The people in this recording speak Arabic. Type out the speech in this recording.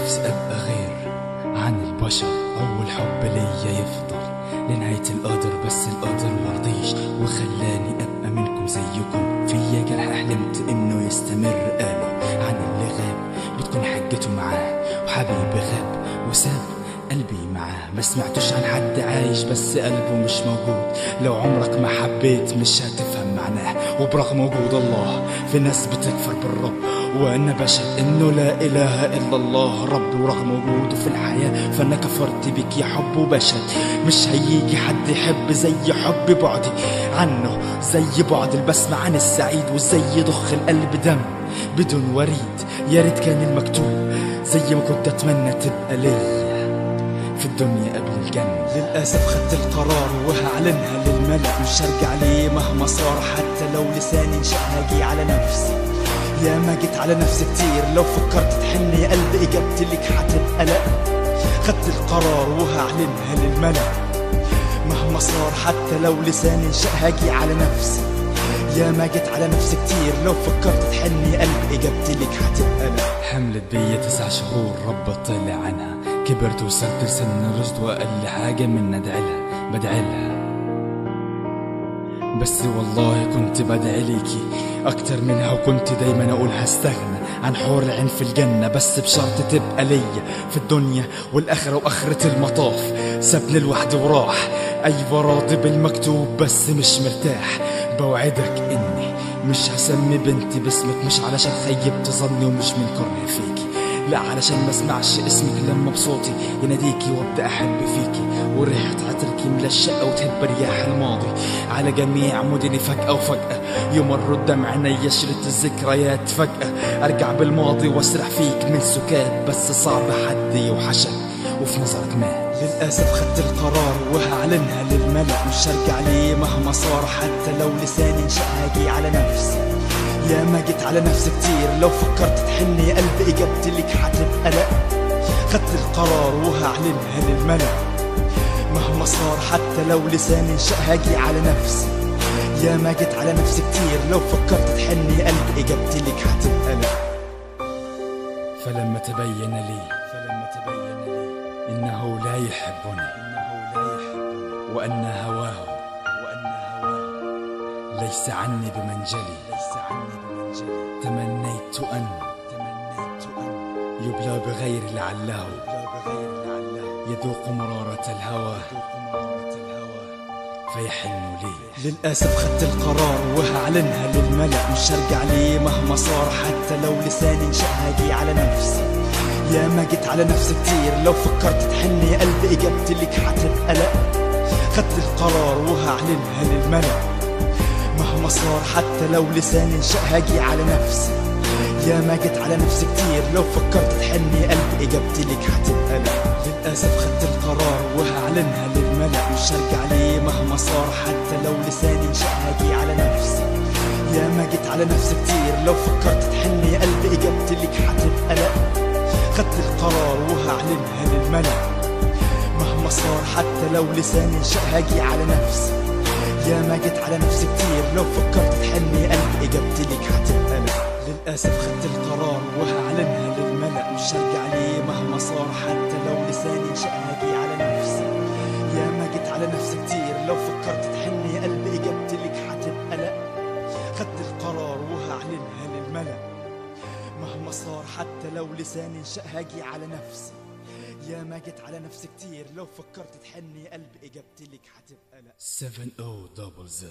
نفسي أبقى غير عن البشر، أول حب ليا يفضل لنهاية القدر، بس القدر مرضيش وخلاني أبقى منكم زيكم. فيا جرح حلمت إنه يستمر، قالوا عن اللي غاب بتكون حجته معاه، وحبيبي غاب وساب قلبي معاه. ما سمعتوش عن حد عايش بس قلبه مش موجود، لو عمرك ما حبيت مش هتفهم معناه. وبرغم وجود الله في ناس بتكفر بالرب، وانا بشهد انه لا اله الا الله رب. ورغم وجوده في الحياة فانا كفرت بك يا حب، وبشهد مش هيجي حد يحب زي حب بعدي عنه، زي بعد البسمة عن السعيد، وزي يضخ القلب دم بدون وريد. يا ريت كان المكتوب زي ما كنت اتمنى تبقى ليا في الدنيا قبل الجنة. للأسف خدت القرار وهعلنها للملأ، مش هرجع ليه مهما صار، حتى لو لساني انشق هاجي على نفسي. يا ما جيت على نفسي كتير، لو فكرت تحن يا قلبي اجابتي لك هتبقى لا. خدت القرار وهعلنها للملأ مهما صار، حتى لو لساني انشق هاجي على نفسي. يا ما جيت على نفسي كتير، لو فكرت تحن يا قلبي اجابتي لك هتبقى لا. حملت بيا 9 شهور رب طلع عنها، كبرت وصلت لسن الرشد، واقل حاجة من بدعيلها. بس والله كنت بدعي ليكي اكتر منها، وكنت دايما اقول هستغنى عن حور العين في الجنة، بس بشرط تبقى ليا في الدنيا والاخرة واخرة المطاف. سابني لوحدي وراح، ايوه راضي بالمكتوب بس مش مرتاح. بوعدك اني مش هسمي بنتي باسمك، مش علشان خيبت ظني ومش من كره فيكي، لا علشان ما اسمعش اسمك لما بصوتي يناديكي وابدا احب فيكي. وريحة عطركي ملا الشقة وتهب رياح الماضي على جميع مدني فجأة، وفجأة يمر قدام عينيا شريط الذكريات. فجأة ارجع بالماضي واسرح فيك من سكات، بس صعب حد يوحشك وفي نظرك مات. للأسف خدت القرار وهعلنها للملأ، مش هرجع ليه مهما صار، حتى لو لساني انشق هاجي على نفسي. يا ما جيت على نفسي كتير، لو فكرت تحن يا قلبي اجابتي لك هتبقى لا. خدت القرار وهعلنها للملأ مهما صار، حتى لو لساني انشق هاجي على نفسي. يا ما جيت على نفسي كتير، لو فكرت تحن يا قلبي اجابتي لك هتبقى لا. فلما تبين لي انه لا يحبني، وان هواه ليس عني بمنجلي، تمنيت أن يبلى بغير لعله يذوق مرارة الهوى فيحن لي. للأسف خدت القرار وهعلنها للملأ، مش هرجع ليه مهما صار، حتى لو لساني انشق هاجي على نفسي. يا ما جيت على نفسي كتير، لو فكرت تحن يا قلبي اجابتي لك هتبقى لا. خدت القرار وهعلنها للملأ مهما صار، حتى لو لساني انشق هاجي على نفسي. يا ما جيت على نفسي كتير، لو فكرت تحن يا قلبي اجابتي لك هتبقى لا. للأسف خدت القرار وهعلنها للملأ، مش هرجع ليه مهما صار، حتى لو لساني انشق هاجي على نفسي. يا ما جيت على نفسي كتير، لو فكرت تحن يا قلبي اجابتي لك هتبقى لا. خدت القرار وهعلنها للملأ مهما صار، حتى لو لساني انشق هاجي على نفسي. يا ما جيت على نفسي كتير، لو فكرت تحن يا قلبي اجابتي لك هتبقى لا. للأسف خدت القرار وهعلنها للملأ، مش هرجع ليه مهما صار، حتى لو لساني انشق هاجي على نفسي. يا ما جيت على نفسي كتير، لو فكرت تحن يا قلبي اجابتي لك هتبقى لا. خدت القرار وهعلنها للملأ مهما صار، حتى لو لساني انشق هاجي على نفسي. يا ما جيت على نفسي كتير، لو فكرت تحن يا قلبي اجابتي لك هتبقى لا. 7000Z